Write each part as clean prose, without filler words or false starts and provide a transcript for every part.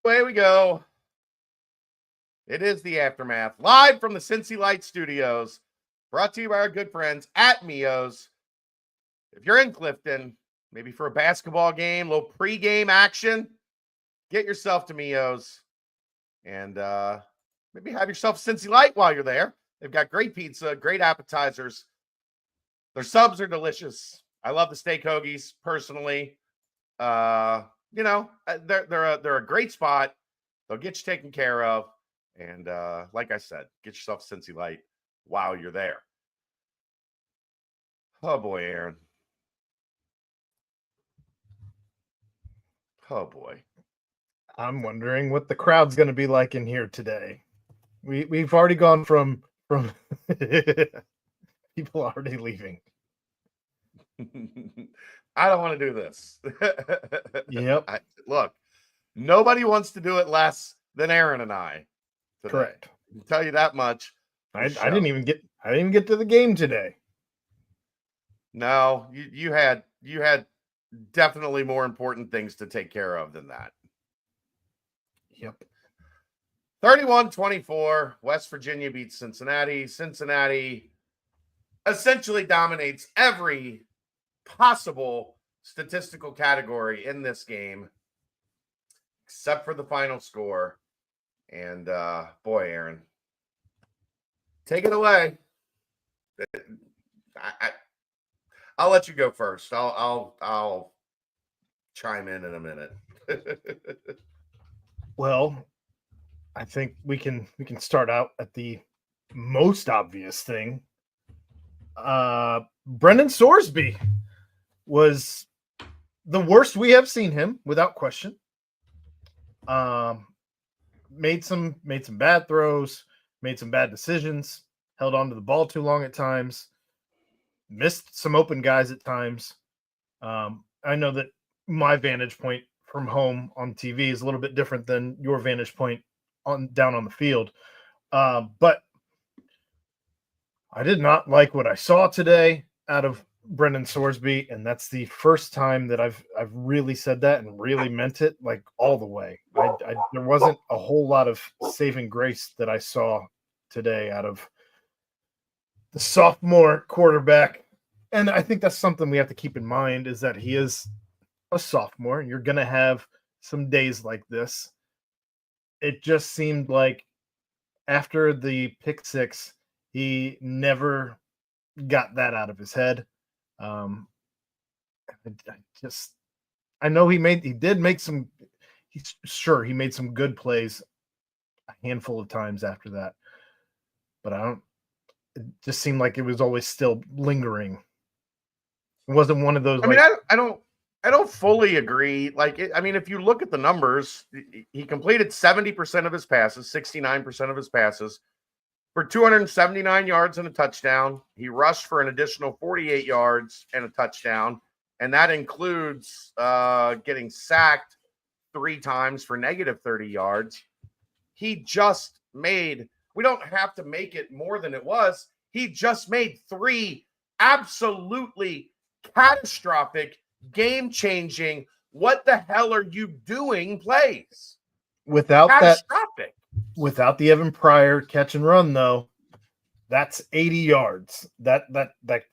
Away we go. It is the Aftermath, live from the Cincy Light Studios, brought to you by our good friends at Mio's. If you're in Clifton, maybe for a basketball game, little pregame action, get yourself to Mio's and maybe have yourself a Cincy Light while you're there. They've got great pizza, great appetizers. Their subs are delicious. I love the steak hoagies personally. They're a great spot. They'll get you taken care of. And like I said, get yourself a Cincy Light while you're there. Oh boy, Aaron. Oh boy. I'm wondering what the crowd's going to be like in here today. We've already gone from people already leaving. I don't want to do this. Yep. Look, nobody wants to do it less than Aaron and I today. Correct. I can tell you that much. I didn't even get to the game today. No, you had definitely more important things to take care of than that. Yep. 31-24, West Virginia beats Cincinnati. Cincinnati essentially dominates every possible statistical category in this game, except for the final score. And boy, Aaron, take it away. I'll let you go first. I'll chime in a minute. Well, I think we can start out at the most obvious thing. Brendan Sorsby was the worst we have seen him, without question. Made some bad throws, made some bad decisions, held on to the ball too long at times, missed some open guys at times. I know that my vantage point from home on TV is a little bit different than your vantage point down on the field. But I did not like what I saw today out of Brendan Sorsby, and that's the first time that I've really said that and really meant it, like all the way. There wasn't a whole lot of saving grace that I saw today out of the sophomore quarterback. And I think that's something we have to keep in mind, is that he is a sophomore and you're going to have some days like this. It just seemed like after the pick six, he never got that out of his head. I know he made some good plays a handful of times after that, but it just seemed like it was always still lingering. It wasn't one of those. I don't fully agree. If you look at the numbers, he completed 70% of his passes, 69% of his passes, for 279 yards and a touchdown. He rushed for an additional 48 yards and a touchdown, and that includes getting sacked 3 times for negative 30 yards. He just made, we don't have to make it more than it was. He just made 3 absolutely catastrophic, game-changing, what the hell are you doing plays. Without catastrophic. Without the Evan Pryor catch and run, though, that's 80 yards. That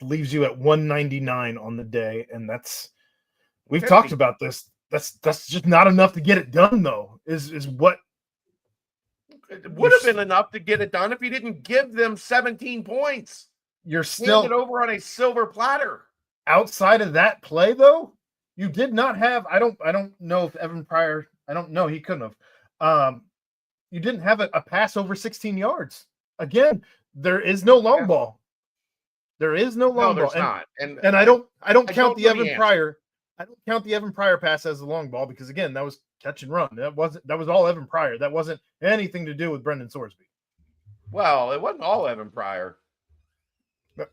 leaves you at 199 on the day, and we've 50. Talked about this. That's just not enough to get it done, though. Is what it would have been enough to get it done if you didn't give them 17 points. You're still handed over on a silver platter. Outside of that play, though, you did not have. I don't know if Evan Pryor. I don't know. He couldn't have. You didn't have a pass over 16 yards. Again, there is no long ball. There is no long ball. There's not. And I don't count the Evan Pryor. I don't count the Evan Pryor pass as a long ball because, again, that was catch and run. That was all Evan Pryor. That wasn't anything to do with Brendan Sorsby. Well, it wasn't all Evan Pryor.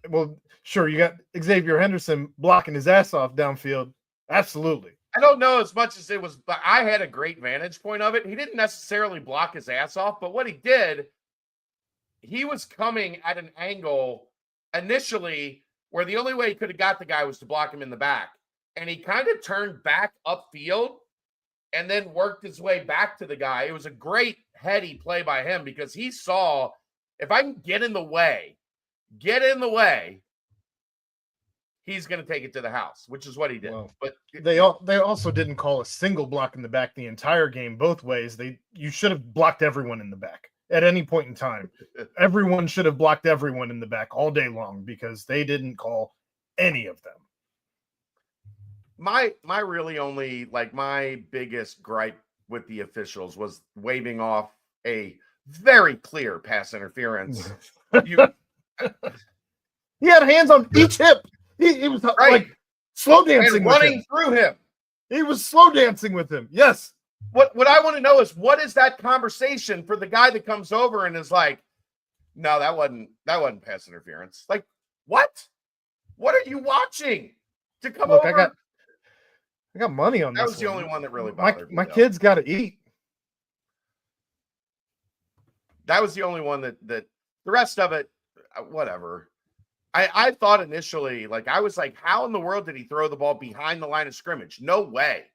Well, sure, you got Xavier Henderson blocking his ass off downfield. Absolutely. I don't know as much as it was, but I had a great vantage point of it. He didn't necessarily block his ass off, but what he did, he was coming at an angle initially where the only way he could have got the guy was to block him in the back. And he kind of turned back upfield and then worked his way back to the guy. It was a great heady play by him because he saw, if I can get in the way, he's going to take it to the house, which is what he did. Well, but they also didn't call a single block in the back the entire game, both ways. You should have blocked everyone in the back at any point in time. Everyone should have blocked everyone in the back all day long because they didn't call any of them. My really only, like, my biggest gripe with the officials was waving off a very clear pass interference. He had hands on each hip. He was like slow dancing and running through him. He was slow dancing with him. Yes. What I want to know is, what is that conversation for the guy that comes over and is like, no, that wasn't pass interference. Like, what? What are you watching to come over? I got money on this. That was the only one that really bothered me. My kids got to eat. That was the only one that the rest of it, whatever. I thought initially, like, I was like, how in the world did he throw the ball behind the line of scrimmage? No way.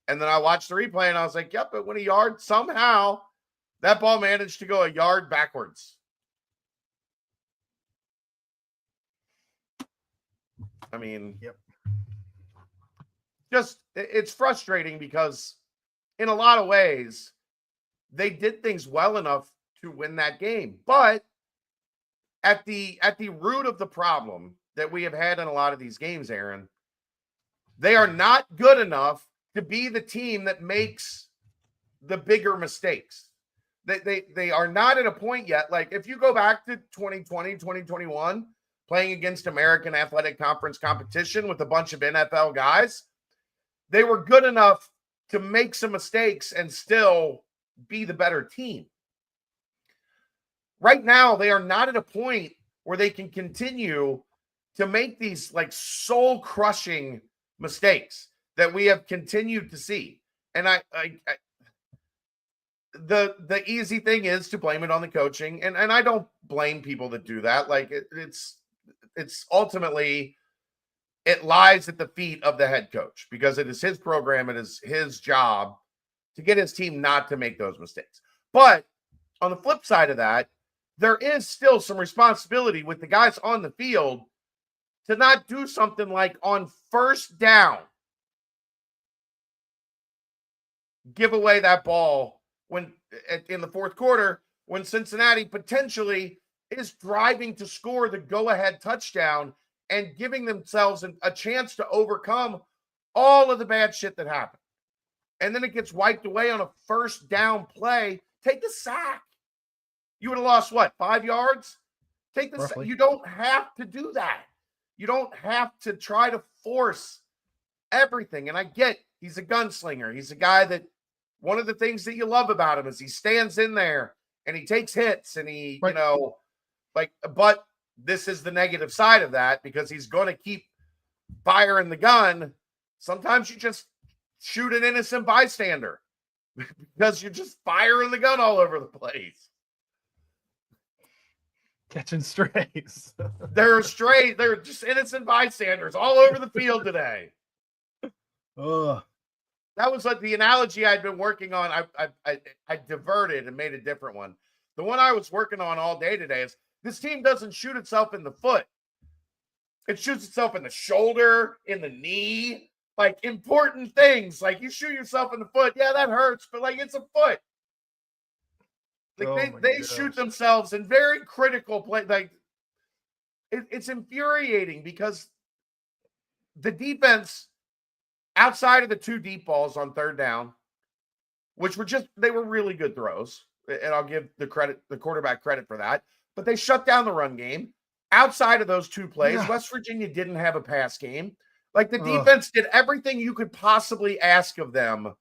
And then I watched the replay and I was like, yep, it went a yard. Somehow that ball managed to go a yard backwards. I mean, yep. Just, it's frustrating because in a lot of ways, they did things well enough to win that game. But at the root of the problem that we have had in a lot of these games, Aaron, they are not good enough to be the team that makes the bigger mistakes. They are not at a point yet. Like, if you go back to 2020, 2021, playing against American Athletic Conference competition with a bunch of NFL guys, they were good enough to make some mistakes and still be the better team. Right now, they are not at a point where they can continue to make these, like, soul-crushing mistakes that we have continued to see. And the easy thing is to blame it on the coaching, and I don't blame people that do that. Like, it's ultimately, it lies at the feet of the head coach because it is his program. It is his job to get his team not to make those mistakes. But on the flip side of that, there is still some responsibility with the guys on the field to not do something like on first down, give away that ball when in the fourth quarter, when Cincinnati potentially is driving to score the go-ahead touchdown and giving themselves a chance to overcome all of the bad shit that happened. And then it gets wiped away on a first down play. Take the sack. You would have lost, what, 5 yards? Take the sack. You don't have to do that. You don't have to try to force everything. And I get he's a gunslinger. He's a guy that, one of the things that you love about him is he stands in there and he takes hits and he, right. But this is the negative side of that because he's going to keep firing the gun. Sometimes you just shoot an innocent bystander because you're just firing the gun all over the place. Catching strays. They're just innocent bystanders all over the field today. Ugh. That was like the analogy I'd been working on. I diverted and made a different one. The one I was working on all day today is this team doesn't shoot itself in the foot. It shoots itself in the shoulder, in the knee, like important things. Like, you shoot yourself in the foot. Yeah, that hurts, but like, it's a foot. Like, they shoot themselves in very critical play. Like, it's infuriating because the defense, outside of the 2 deep balls on third down, which they were really good throws, and I'll give the quarterback credit for that, but they shut down the run game. Outside of those 2 plays, West Virginia didn't have a pass game. Like, the defense did everything you could possibly ask of them.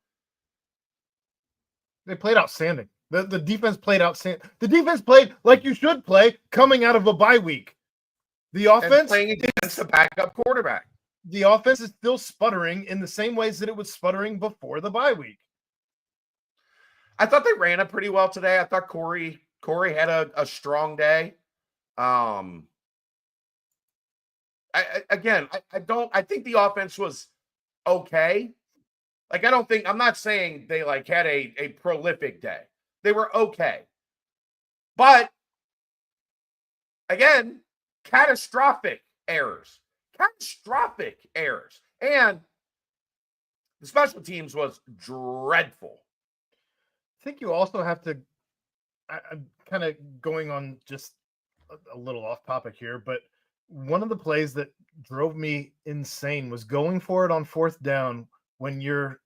They played outstanding. The defense played outstanding. The defense played like you should play coming out of a bye week. The offense playing against a backup quarterback. The offense is still sputtering in the same ways that it was sputtering before the bye week. I thought they ran it pretty well today. I thought Corey had a strong day. I think the offense was okay. Like, I'm not saying they like had a prolific day. They were okay. But again, catastrophic errors. And the special teams was dreadful. I think you also have to, I'm kind of going on just a little off topic here, but one of the plays that drove me insane was going for it on fourth down when you're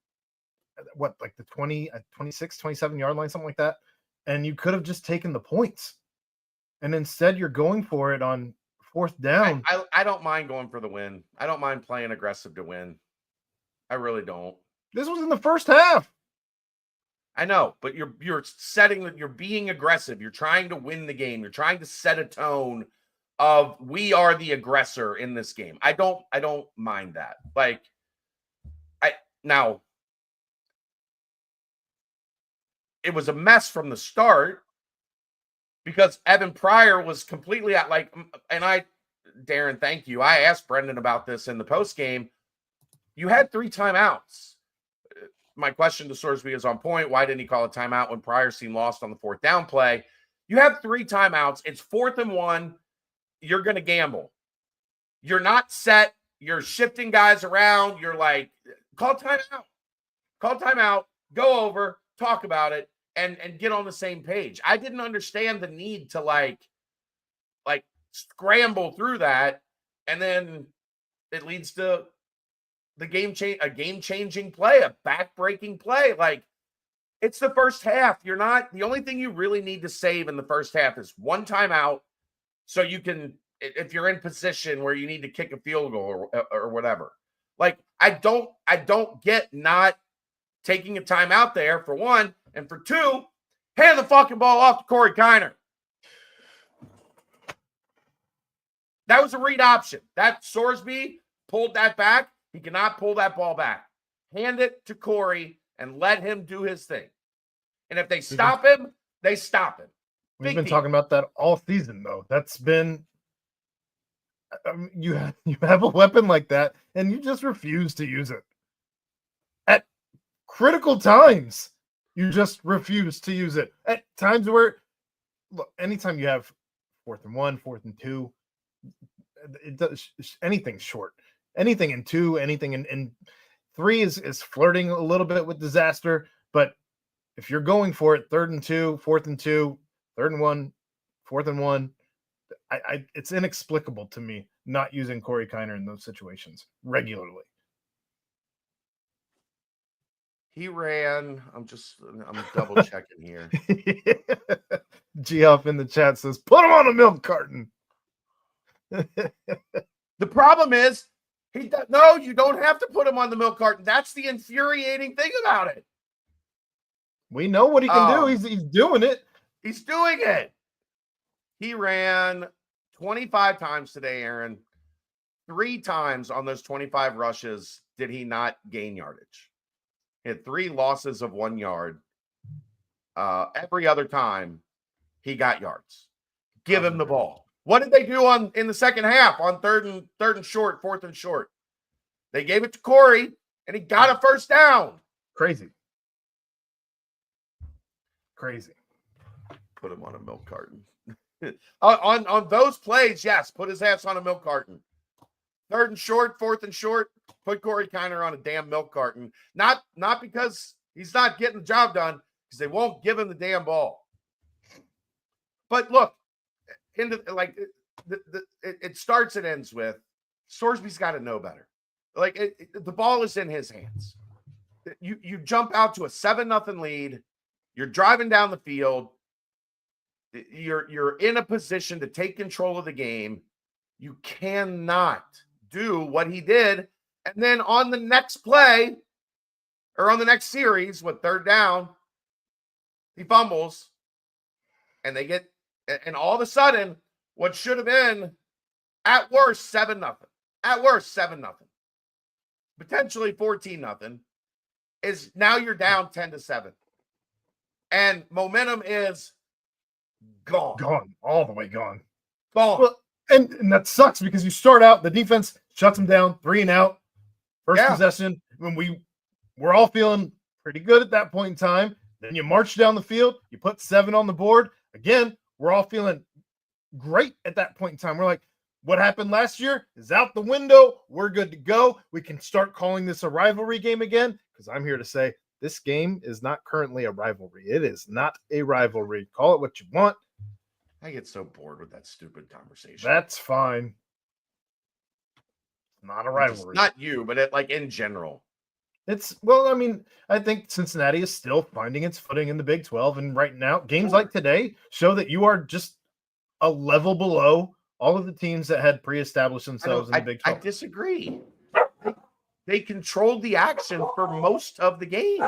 like the 20, 26, 27 yard line, something like that. And you could have just taken the points. And instead you're going for it on fourth down. I don't mind going for the win. I don't mind playing aggressive to win. I really don't. This was in the first half. I know, but you're being aggressive. You're trying to win the game. You're trying to set a tone of we are the aggressor in this game. I don't mind that. Like, now it was a mess from the start because Evan Pryor was completely out. Like, and Darren, thank you. I asked Brendan about this in the post game. You had 3 timeouts. My question to Sorsby is on point. Why didn't he call a timeout when Pryor seemed lost on the fourth down play? You have 3 timeouts. It's 4th and 1. You're going to gamble. You're not set. You're shifting guys around. You're like, call timeout. Call timeout. Go over. Talk about it. And get on the same page. I didn't understand the need to like scramble through that. And then it leads to a game-changing play, a back-breaking play. Like, it's the first half. The only thing you really need to save in the first half is 1 timeout so you can, if you're in position where you need to kick a field goal or whatever. Like, I don't get not taking a timeout there, for one, and for 2, hand the fucking ball off to Corey Kiner. That was a read option. That Sorsby pulled that back. He cannot pull that ball back. Hand it to Corey and let him do his thing. And if they stop him, they stop him. We've been talking about that all season, though. That's been you have a weapon like that, and you just refuse to use it. At critical times, you just refuse to use it. At times where, look, anytime you have 4th and 1, 4th and 2, it does anything short. Anything in 2, anything in 3 is flirting a little bit with disaster. But if you're going for it, 3rd and 2, 4th and 2, 3rd and 1, 4th and 1, it's inexplicable to me not using Corey Kiner in those situations regularly. He ran. I'm double checking here. Geoff in the chat says, "Put him on a milk carton." The problem is, no, you don't have to put him on the milk carton. That's the infuriating thing about it. We know what he can do. He's doing it. He's doing it. He ran 25 times today, Aaron. 3 times on those 25 rushes did he not gain yardage. He had 3 losses of 1 yard. Every other time, he got yards. Give him the ball. What did they do in the second half on third and short, 4th and short? They gave it to Corey, and he got a first down. Crazy. Put him on a milk carton. on those plays, yes, put his ass on a milk carton. 3rd and short, 4th and short, put Corey Kiner on a damn milk carton. Not because he's not getting the job done, because they won't give him the damn ball. But look, it starts and ends with Sorsby's got to know better. Like, the ball is in his hands. You jump out to a 7-0 lead. You're driving down the field. You're in a position to take control of the game. You cannot do what he did. And then on the next play, or on the next series, with 3rd down, he fumbles, and all of a sudden, what should have been at worst 7-0, potentially 14-0, is now you're down 10-7, and momentum is gone, all the way gone. Well, and that sucks because you start out, the defense shuts them down, 3 and out, first possession, when we we're all feeling pretty good at that point in time. Then you march down the field, you put 7 on the board. Again, we're all feeling great at that point in time. We're like, what happened last year is out the window. We're good to go. We can start calling this a rivalry game again, because I'm here to say this game is not currently a rivalry. It is not a rivalry. Call it what you want. I get so bored with that stupid conversation. That's fine. Not a rivalry. Not you, but in general. I think Cincinnati is still finding its footing in the Big 12. And right now, games like today show that you are just a level below all of the teams that had pre-established themselves in the Big 12. I disagree. They controlled the action for most of the game.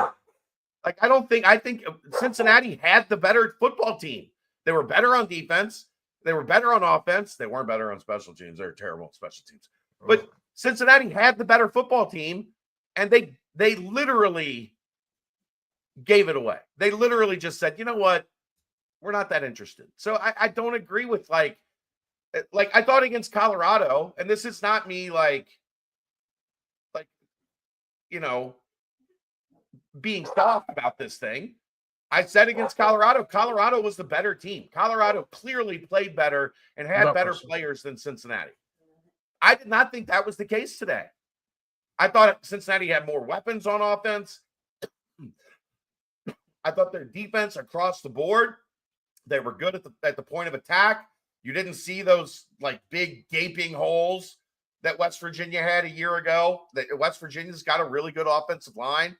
I think Cincinnati had the better football team. They were better on defense. They were better on offense. They weren't better on special teams. They're terrible on special teams. But Cincinnati had the better football team, and they literally gave it away. They literally just said, you know what? We're not that interested. So I don't agree with I thought against Colorado, and this is not me being soft about this thing. I said against Colorado was the better team. Colorado clearly played better and had better players than Cincinnati. I did not think that was the case today. I thought Cincinnati had more weapons on offense. I thought their defense across the board, they were good at the point of attack. You didn't see those big gaping holes that West Virginia had a year ago. That West Virginia's got a really good offensive line.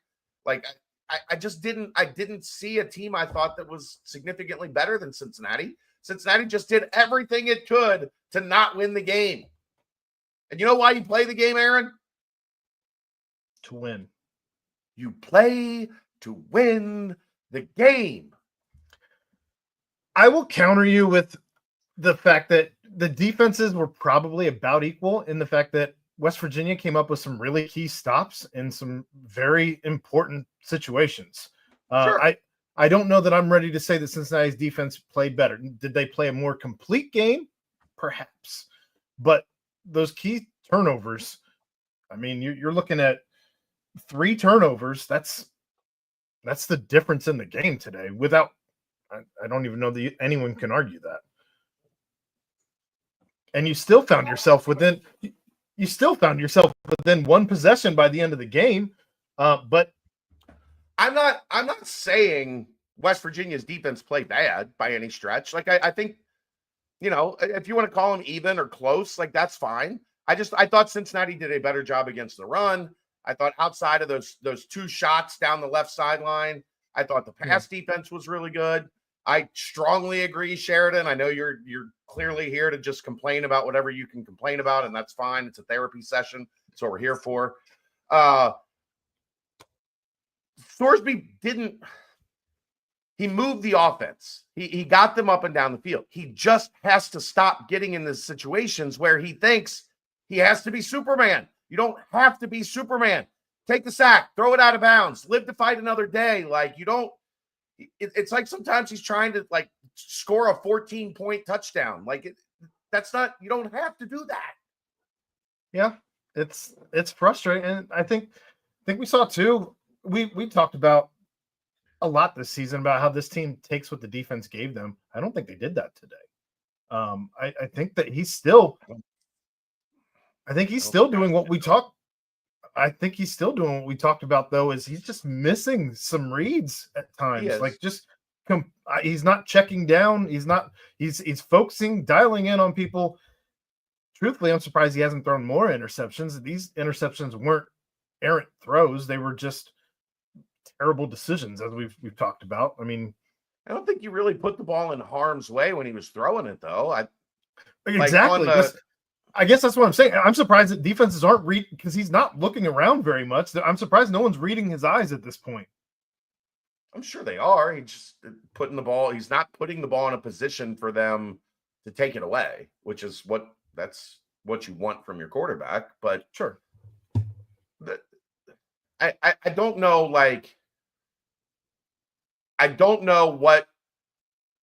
I just didn't see a team I thought that was significantly better than Cincinnati. Cincinnati just did everything it could to not win the game. And you know why you play the game, Aaron? To win. You play to win the game. I will counter you with the fact that the defenses were probably about equal in the fact that West Virginia came up with some really key stops in some very important situations. Sure. I don't know that I'm ready to say that Cincinnati's defense played better. Did they play a more complete game? Perhaps. But those key turnovers, you're looking at 3 turnovers. That's the difference in the game today. I don't even know that anyone can argue that. And you still found yourself within one possession by the end of the game. But I'm not saying West Virginia's defense played bad by any stretch. I think, if you want to call them even or close, that's fine. I thought Cincinnati did a better job against the run. I thought outside of those 2 shots down the left sideline, I thought the pass defense was really good. I strongly agree, Sheridan. I know you're clearly here to just complain about whatever you can complain about, and that's fine. It's a therapy session. That's what we're here for. Thorsby he moved the offense. He got them up and down the field. He just has to stop getting in the situations where he thinks he has to be Superman. You don't have to be Superman. Take the sack, throw it out of bounds, live to fight another day. It's like sometimes he's trying to score a 14-point touchdown. That's not, you don't have to do that. Yeah, it's frustrating. And I think we saw too, we talked about a lot this season about how this team takes what the defense gave them. I don't think they did that today. I think that he's still doing what we talked. I think he's still doing what we talked about, though, is he's just missing some reads at times. He's not checking down. He's focusing, dialing in on people. Truthfully, I'm surprised he hasn't thrown more interceptions. These interceptions weren't errant throws. They were just terrible decisions, as we've talked about. I don't think you really put the ball in harm's way when he was throwing it, though. Exactly. I guess that's what I'm saying. I'm surprised that defenses aren't reading because he's not looking around very much. I'm surprised no one's reading his eyes at this point. I'm sure they are. He's not putting the ball in a position for them to take it away, which is that's what you want from your quarterback. But sure. I don't know, I don't know what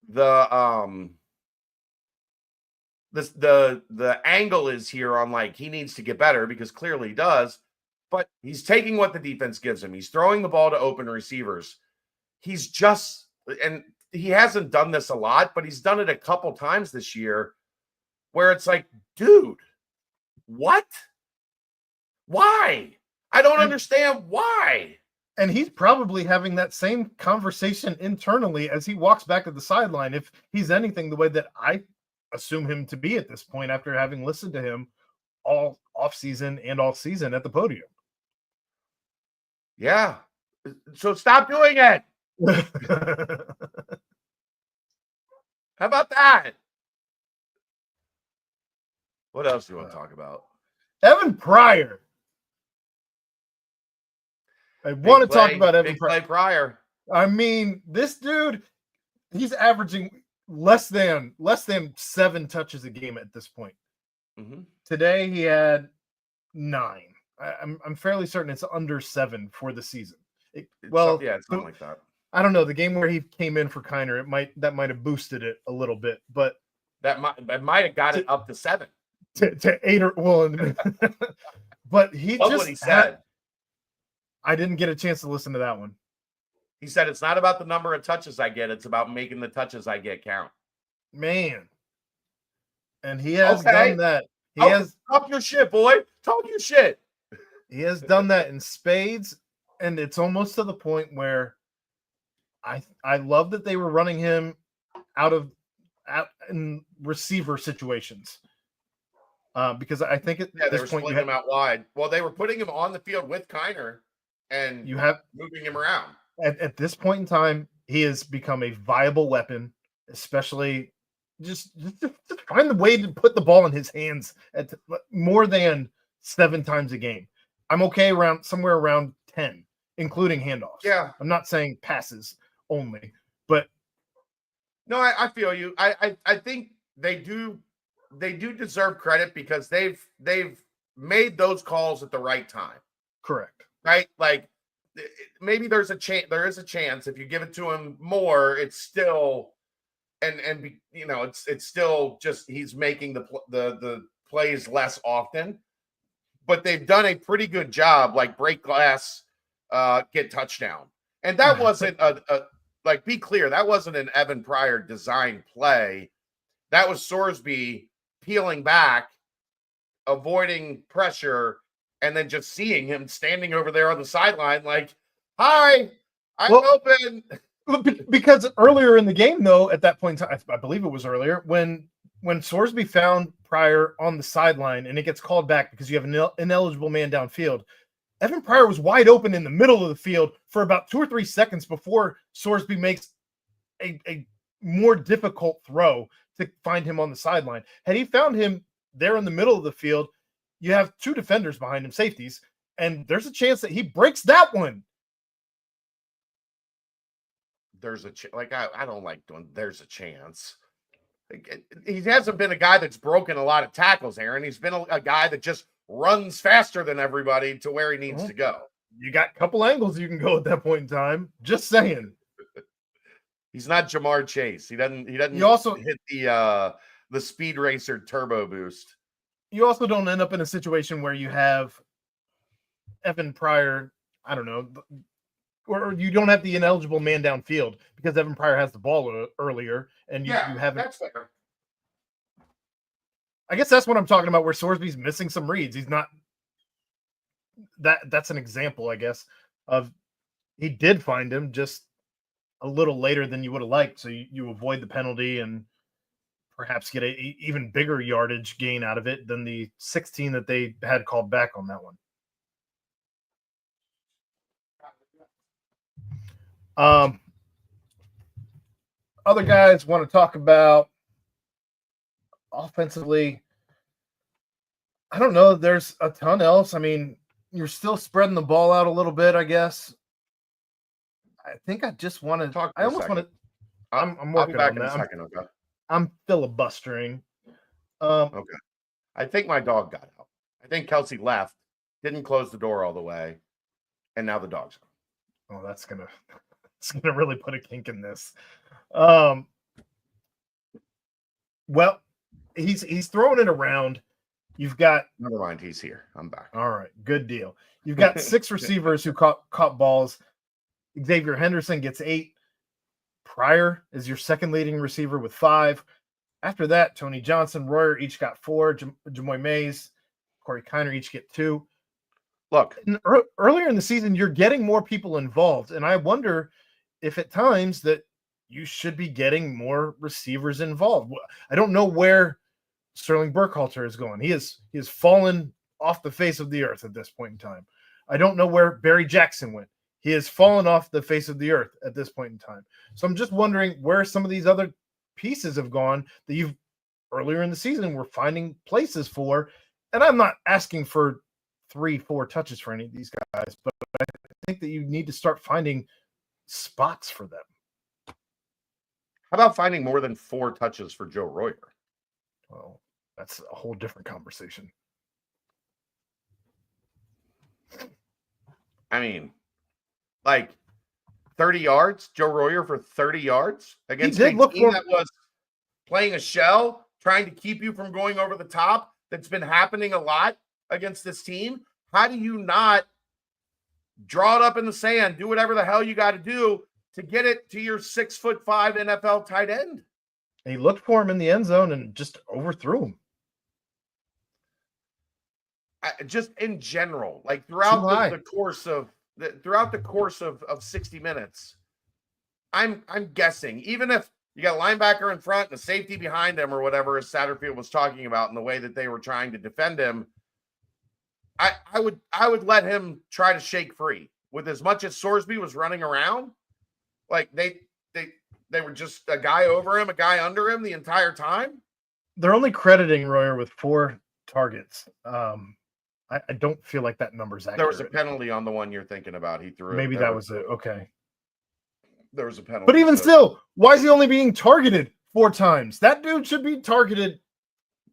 the the angle is here on he needs to get better, because clearly he does. but he's taking what the defense gives him. He's throwing the ball to open receivers. He's just, and he hasn't done this a lot, but he's done it a couple times this year where it's like, dude, what? Why? I don't understand why. And he's probably having that same conversation internally as he walks back to the sideline. If he's anything the way that I assume him to be at this point, after having listened to him all offseason and all season at the podium. Yeah. So stop doing it. How about that? What else do you want to talk about? Evan Pryor. I want to talk about Evan Pryor. I mean, this dude, he's averaging less than 7 touches a game at this point. Mm-hmm. Today he had 9. I'm fairly certain it's under 7 for the season. It's something like that. I don't know. The game where he came in for Kiner, that might have boosted it a little bit, but that might have got it up to 7 to 8 or but he That's just what he said. I didn't get a chance to listen to that one. He said it's not about the number of touches I get; it's about making the touches I get count. Man, and he has done that. He has talk your shit, boy. Talk your shit. He has done that in spades, and it's almost to the point where I love that they were running him out in receiver situations. Because I think at this point you had him out wide. Well, they were putting him on the field with Kiner, and you have moving him around. At this point in time, he has become a viable weapon, especially just find the way to put the ball in his hands at more than 7 times a game. I'm okay somewhere around 10, including handoffs. Yeah, I'm not saying passes only, but no, I feel you. I think they do deserve credit because they've made those calls at the right time. Correct. Right? Like maybe there is a chance if you give it to him more, it's still it's still just he's making the plays less often. But they've done a pretty good job, like break glass, get touchdown. And that wasn't be clear, that wasn't an Evan Pryor design play. That was Sorsby peeling back, avoiding pressure, and then just seeing him standing over there on the sideline like, hi, I'm open. Because earlier in the game, though, at that point in time, I believe it was earlier, when Sorsby found Pryor on the sideline and it gets called back because you have an ineligible man downfield, Evan Pryor was wide open in the middle of the field for about 2 or 3 seconds before Sorsby makes a more difficult throw to find him on the sideline. Had he found him there in the middle of the field, you have 2 defenders behind him, safeties, and there's a chance that he breaks that one. There's I don't like doing there's a chance. He hasn't been a guy that's broken a lot of tackles, Aaron. He's been a guy that just runs faster than everybody to where he needs to go. You got a couple angles you can go at that point in time. Just saying. He's not Jamar Chase. He doesn't you also hit the speed racer turbo boost. You also don't end up in a situation where you have Evan Pryor, I don't know, or you don't have the ineligible man downfield because Evan Pryor has the ball earlier, and you haven't. That's fair. I guess that's what I'm talking about. Where Sorsby's missing some reads. He's not. That's an example, I guess, of he did find him just a little later than you would have liked, so you avoid the penalty and perhaps get a even bigger yardage gain out of it than the 16 that they had called back on that one. Other guys want to talk about offensively. I don't know. There's a ton else. I mean, you're still spreading the ball out a little bit, I guess. I think I just want to talk. I almost want to. I'm working back on in that. a second. Okay. I'm filibustering. Okay. I think my dog got out. I think Kelsey left, didn't close the door all the way, and now the dog's gone. Oh, it's gonna really put a kink in this. Well, he's throwing it around. You've got. Never mind. He's here. I'm back. All right. Good deal. You've got 6 receivers who caught balls. Xavier Henderson gets 8. Pryor is your second leading receiver with 5. After that, Tony Johnson, Royer each got 4. Jamoy Mays, Corey Kiner each get 2. Look, earlier in the season, you're getting more people involved, and I wonder if at times that you should be getting more receivers involved. I don't know where Sterling Burkhalter is going. He has fallen off the face of the earth at this point in time. I don't know where Barry Jackson went. He has fallen off the face of the earth at this point in time. So I'm just wondering where some of these other pieces have gone that you've earlier in the season were finding places for. And I'm not asking for 3-4 touches for any of these guys, but I think that you need to start finding spots for them. How about finding more than 4 touches for Joe Royer? Well, that's a whole different conversation. I mean, like 30 yards, Joe Royer for 30 yards against a team that was playing a shell, trying to keep you from going over the top. That's been happening a lot against this team. How do you not draw it up in the sand, do whatever the hell you got to do to get it to your 6'5" NFL tight end? He looked for him in the end zone and just overthrew him. Just in general, like throughout the course of 60 minutes, I'm guessing, even if you got a linebacker in front and a safety behind him or whatever, as Satterfield was talking about in the way that they were trying to defend him, I would let him try to shake free. With as much as Sorsby was running around, like they were just a guy over him, a guy under him the entire time. They're only crediting Royer with 4 targets. I don't feel like that number's accurate. There was a penalty on the one you're thinking about. He threw it. Maybe that was it. Okay. There was a penalty. But even still, why is he only being targeted 4 times? That dude should be targeted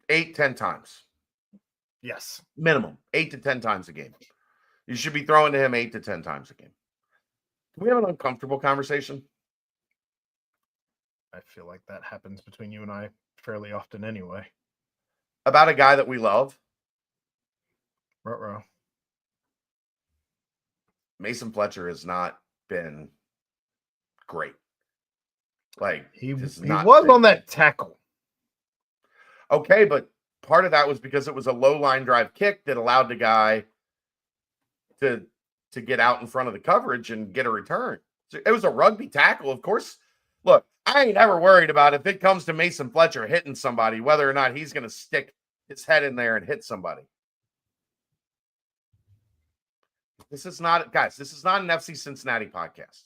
8-10 times. Yes. Minimum. 8 to 10 times a game. You should be throwing to him 8 to 10 times a game. Can we have an uncomfortable conversation? I feel like that happens between you and I fairly often anyway. About a guy that we love. Ruh-roh. Mason Fletcher has not been great. Like he was on that tackle. Okay, but part of that was because it was a low line drive kick that allowed the guy to get out in front of the coverage and get a return. So it was a rugby tackle, of course. Look, I ain't ever worried about if it comes to Mason Fletcher hitting somebody, whether or not he's going to stick his head in there and hit somebody. This is not an FC Cincinnati podcast.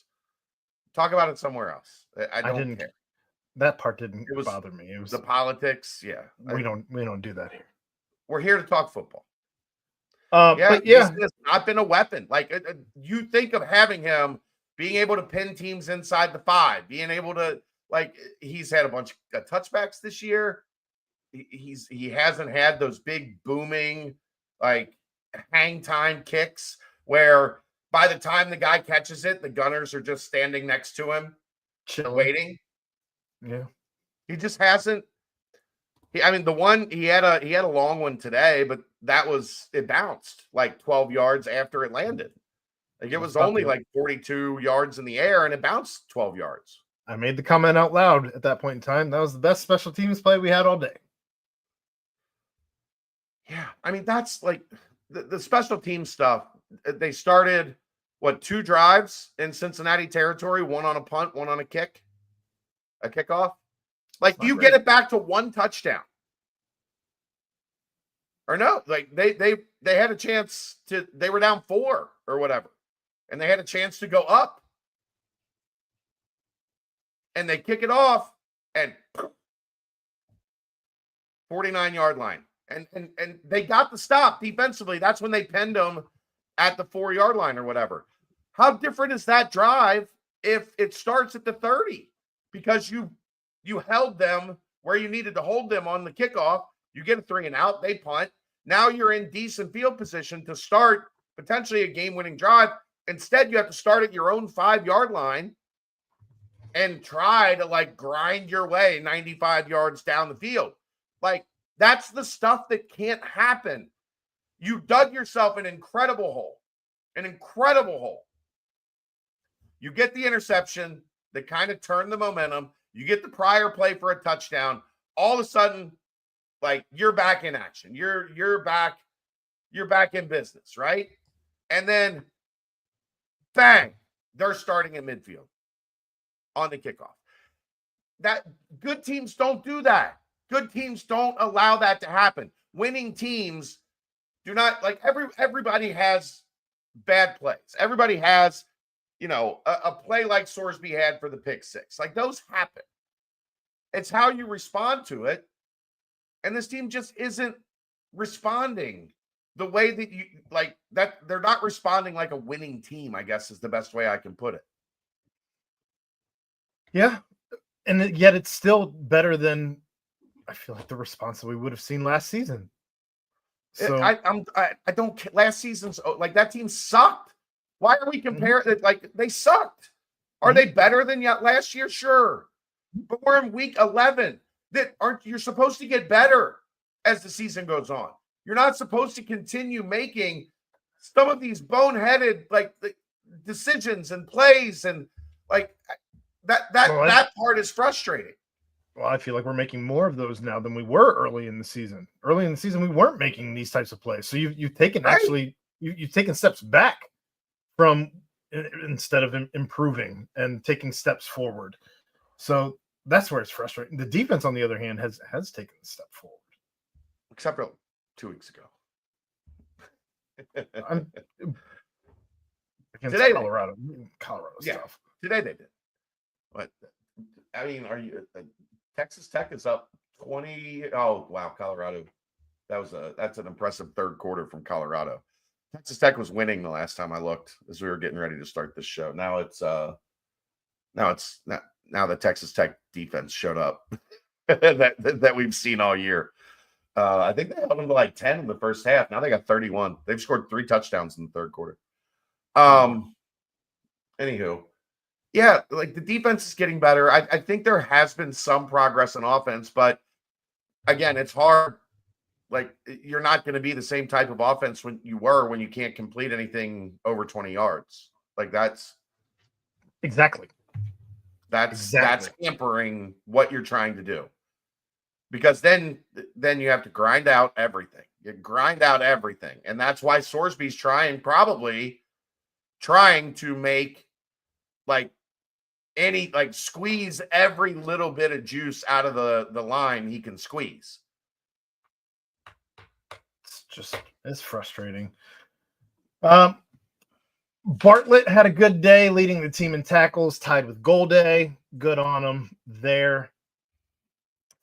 Talk about it somewhere else. I don't care. That part didn't bother me. It was the politics. Yeah. We don't do that here. We're here to talk football. But Mason has not been a weapon. Like you think of having him being able to pin teams inside the 5, being able to, like, he's had a bunch of touchbacks this year. He hasn't had those big booming, like, hang time kicks where by the time the guy catches it, the gunners are just standing next to him, waiting. Yeah. He just hasn't. The one he had a long one today, but it bounced like 12 yards after it landed. Like it was only like 42 yards in the air and it bounced 12 yards. I made the comment out loud at that point in time. That was the best special teams play we had all day. Yeah. That's like the special team stuff. They started 2 drives in Cincinnati territory, one on a punt, one on a kickoff. Like, do you get it back to 1 touchdown? Or no? Like they had a chance to. They were down 4 or whatever, and they had a chance to go up, and they kick it off and 49-yard line, and they got the stop defensively. That's when they pinned them at the 4-yard line or whatever. How different is that drive if it starts at the 30? Because you held them where you needed to hold them on the kickoff. You get a 3 and out, they punt. Now you're in decent field position to start potentially a game-winning drive. Instead, you have to start at your own 5-yard line and try to, like, grind your way 95 yards down the field. Like, that's the stuff that can't happen. You dug yourself an incredible hole. An incredible hole. You get the interception that kind of turned the momentum. You get the prior play for a touchdown. All of a sudden, like, you're back in action. You're back in business, right? And then bang, they're starting in midfield on the kickoff. That good teams don't do that. Good teams don't allow that to happen. Winning teams do not, like, everybody has bad plays. Everybody has, a play like Sorsby had for the pick six. Like, those happen. It's how you respond to it. And this team just isn't responding the way that you like that. They're not responding like a winning team, I guess is the best way I can put it. Yeah. And yet it's still better than, I feel like, the response that we would have seen last season. So I don't, last season's, like, that team sucked. Why are we comparing it? Like, they sucked. Are they better than last year? Sure. But we're in week 11. You're supposed to get better as the season goes on. You're not supposed to continue making some of these boneheaded, like, decisions and plays, and like that part is frustrating. Well, I feel like we're making more of those now than we were early in the season. Early in the season, we weren't making these types of plays. So you've taken you've taken steps back from, instead of improving and taking steps forward. So that's where it's frustrating. The defense, on the other hand, has taken a step forward. Except for 2 weeks ago. Today, Colorado stuff. Today they did. But I mean, are you Texas Tech is up 20? Oh wow, Colorado. That's an impressive third quarter from Colorado. Texas Tech was winning the last time I looked as we were getting ready to start this show. Now the Texas Tech defense showed up that we've seen all year. I think they held them to like 10 in the first half. Now they got 31. They've scored 3 touchdowns in the third quarter. Anywho, yeah, like, the defense is getting better. I think there has been some progress in offense, but again, it's hard. Like, you're not going to be the same type of offense when you can't complete anything over 20 yards. Like, that's hampering what you're trying to do. Because then you have to grind out everything. You grind out everything. And that's why Sorsby's probably trying to make, like, squeeze every little bit of juice out of the line he can squeeze. It's frustrating. Bartlett had a good day leading the team in tackles, tied with Golday. Good on him there.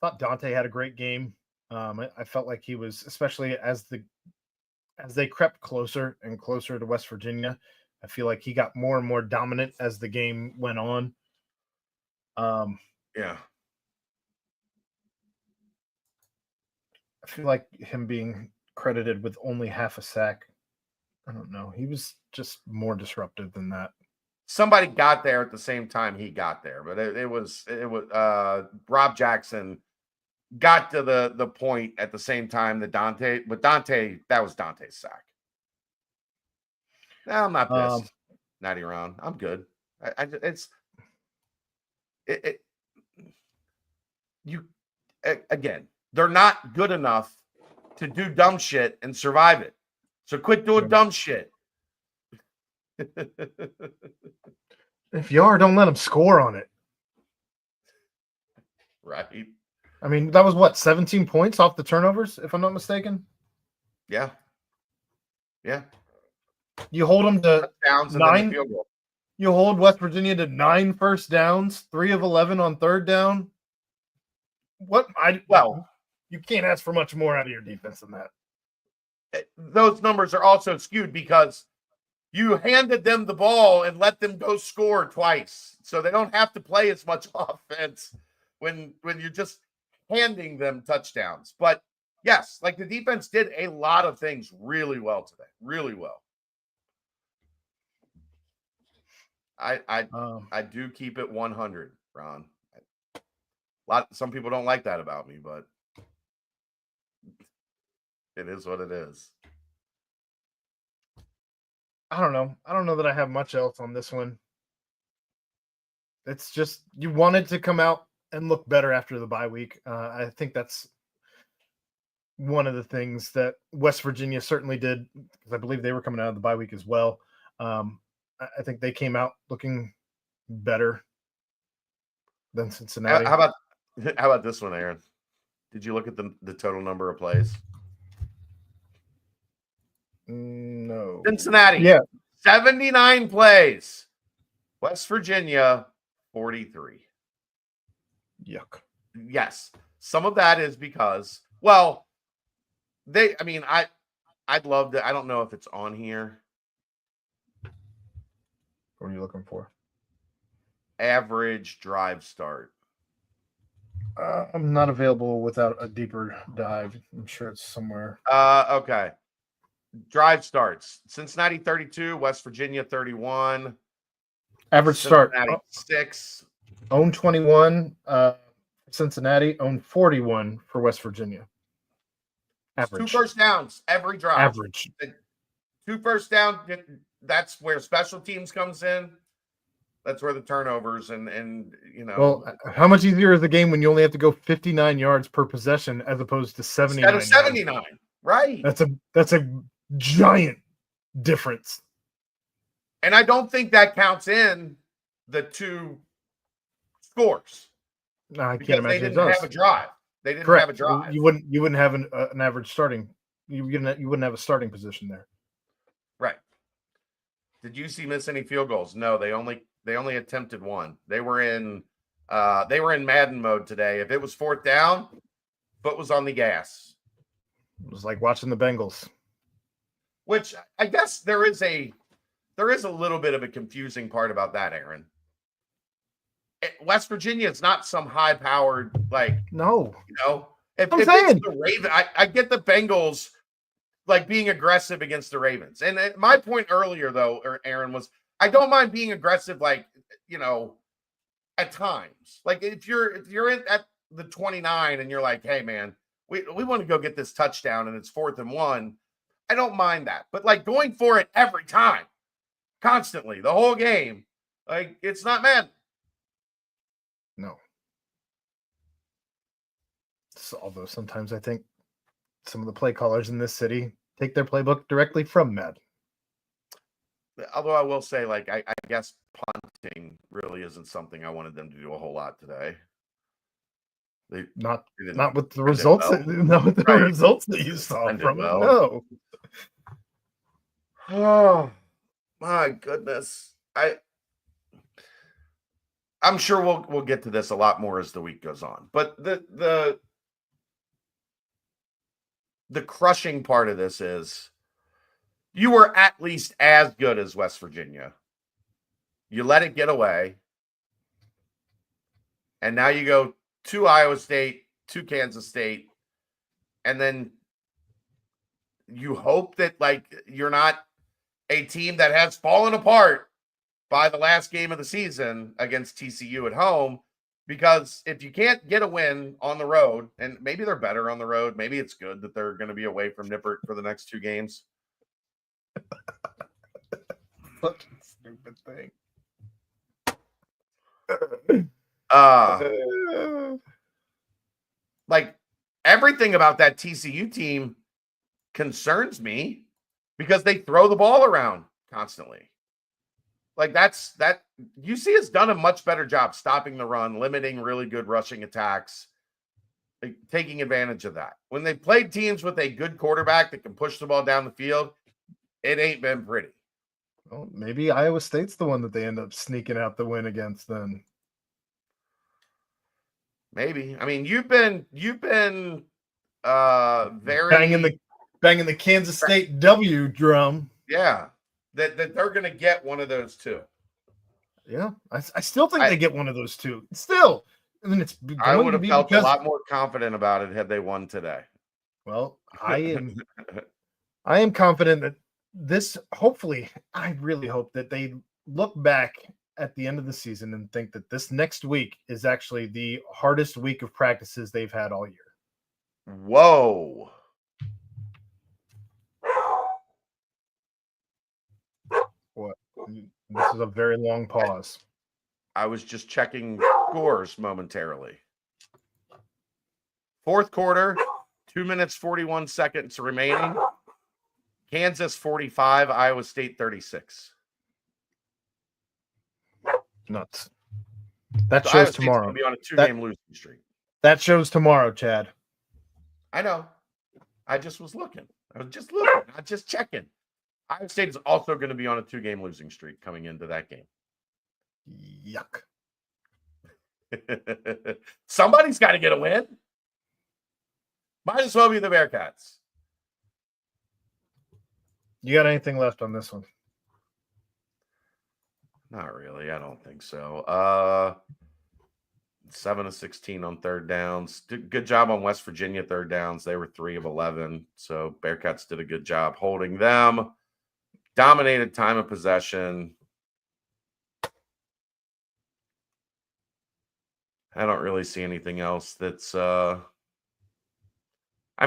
I thought Dante had a great game. I felt like he was, especially as they crept closer and closer to West Virginia, I feel like he got more and more dominant as the game went on. Yeah. I feel like him being credited with only half a sack, I don't know. He was just more disruptive than that. Somebody got there at the same time he got there, but it was Rob Jackson got to the point at the same time that Dante, that was Dante's sack. No, I'm not pissed. Not around. I'm good. Again, they're not good enough to do dumb shit and survive it. So quit doing dumb shit. If you are, don't let them score on it. Right. I mean, that was what, 17 points off the turnovers, if I'm not mistaken? Yeah. Yeah. You hold them to downs 9. You hold West Virginia to 9 first downs, 3 of 11 on third down. You can't ask for much more out of your defense than that. Those numbers are also skewed because you handed them the ball and let them go score twice. So they don't have to play as much offense when you're just handing them touchdowns. But yes, like, the defense did a lot of things really well today. Really well. I do keep it 100, Ron. Some people don't like that about me, but it is what it is. I don't know. I don't know that I have much else on this one. It's just you wanted to come out and look better after the bye week. I think that's one of the things that West Virginia certainly did, because I believe they were coming out of the bye week as well. I think they came out looking better than Cincinnati. How about this one, Aaron? Did you look at the total number of plays? No. Cincinnati, Yeah. 79 plays. West Virginia, 43. Yuck. Yes. Some of that is because, well, I'd love to. I don't know if it's on here. What are you looking for? Average drive start. I'm not available without a deeper dive. I'm sure it's somewhere. Okay. Drive starts. Cincinnati 32, West Virginia 31. Average start. 6. Own 21. Cincinnati own 41 for West Virginia. Average. 2 first downs every drive. Average. 2 first down. That's where special teams comes in. That's where the turnovers and Well, how much easier is the game when you only have to go 59 yards per possession as opposed to 79? Instead of 79, right? That's a giant difference. And I don't think that counts in the 2 scores. No, I can't imagine they didn't have a drive. They didn't Correct. have a drive. You wouldn't have an average starting. You wouldn't have a starting position there. Right. Did UC miss any field goals? No, they only attempted 1. They were in Madden mode today. If it was 4th down, foot was on the gas. It was like watching the Bengals. Which I guess there is a little bit of a confusing part about that, Aaron. West Virginia is not some high-powered, No. If I'm saying. it's the Raven, I get the Bengals being aggressive against the Ravens. And my point earlier, though, Aaron, was I don't mind being aggressive, at times. If you're at the 29 and you're like, hey, man, we want to go get this touchdown and it's 4th and 1, I don't mind that. But going for it every time, constantly, the whole game, it's not Madden. No. So, although sometimes I think some of the play callers in this city take their playbook directly from Madden. Although I will say, I guess punting really isn't something I wanted them to do a whole lot today. Not with the results. Not with the results that you saw from it. No. Oh my goodness! I'm sure we'll get to this a lot more as the week goes on. But the crushing part of this is you were at least as good as West Virginia. You let it get away. And now you go to Iowa State, to Kansas State, and then you hope that you're not a team that has fallen apart by the last game of the season against TCU at home, because if you can't get a win on the road, and maybe they're better on the road, maybe it's good that they're going to be away from Nippert for the next 2 games. Such a stupid thing. Everything about that TCU team concerns me because they throw the ball around constantly. That UC has done a much better job stopping the run, limiting really good rushing attacks, taking advantage of that. When they played teams with a good quarterback that can push the ball down the field, it ain't been pretty. Well, maybe Iowa State's the one that they end up sneaking out the win against then. Maybe. I mean, you've been very banging the Kansas State W drum. Yeah. That they're going to get one of those 2. Yeah, I still think they get one of those 2. Still, I would have felt a lot more confident about it had they won today. Well, I am confident that this. Hopefully, I really hope that they look back at the end of the season and think that this next week is actually the hardest week of practices they've had all year. Whoa. This is a very long pause. I was just checking scores momentarily. Fourth quarter, 2 minutes, 41 seconds remaining. Kansas 45, Iowa State 36. Nuts. That So Iowa shows State's tomorrow. gonna be on a two-game losing streak. That shows tomorrow, Chad. I know. I just was looking. I was just looking. Not just checking. Iowa State is also going to be on a two-game losing streak coming into that game. Yuck. Somebody's got to get a win. Might as well be the Bearcats. You got anything left on this one? Not really. I don't think so. 7 of 16 on third downs. Good job on West Virginia third downs. They were 3 of 11. So Bearcats did a good job holding them. Dominated time of possession. I don't really see anything else that's I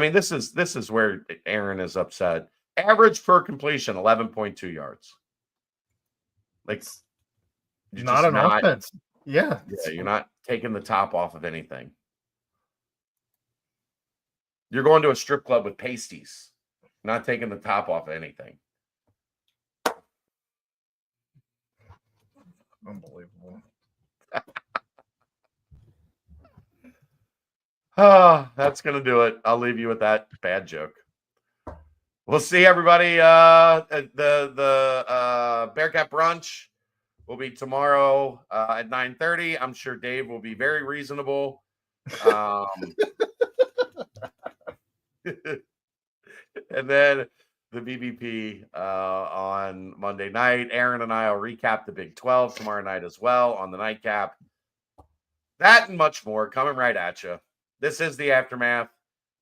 mean, this is where Aaron is upset. Average per completion, 11.2 yards. Like, not an offense. Yeah, you're not taking the top off of anything. You're going to a strip club with pasties, not taking the top off of anything. Unbelievable. That's going to do it. I'll leave you with that bad joke. We'll see everybody. The Bearcat brunch will be tomorrow at 9:30. I'm sure Dave will be very reasonable. And then the BBP on Monday night. Aaron and I will recap the Big 12 tomorrow night as well on the nightcap. That and much more coming right at you. This is The Aftermath,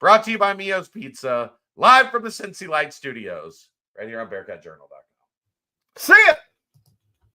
brought to you by Mio's Pizza, live from the Cincy Light Studios, right here on BearcatJournal.com. See ya!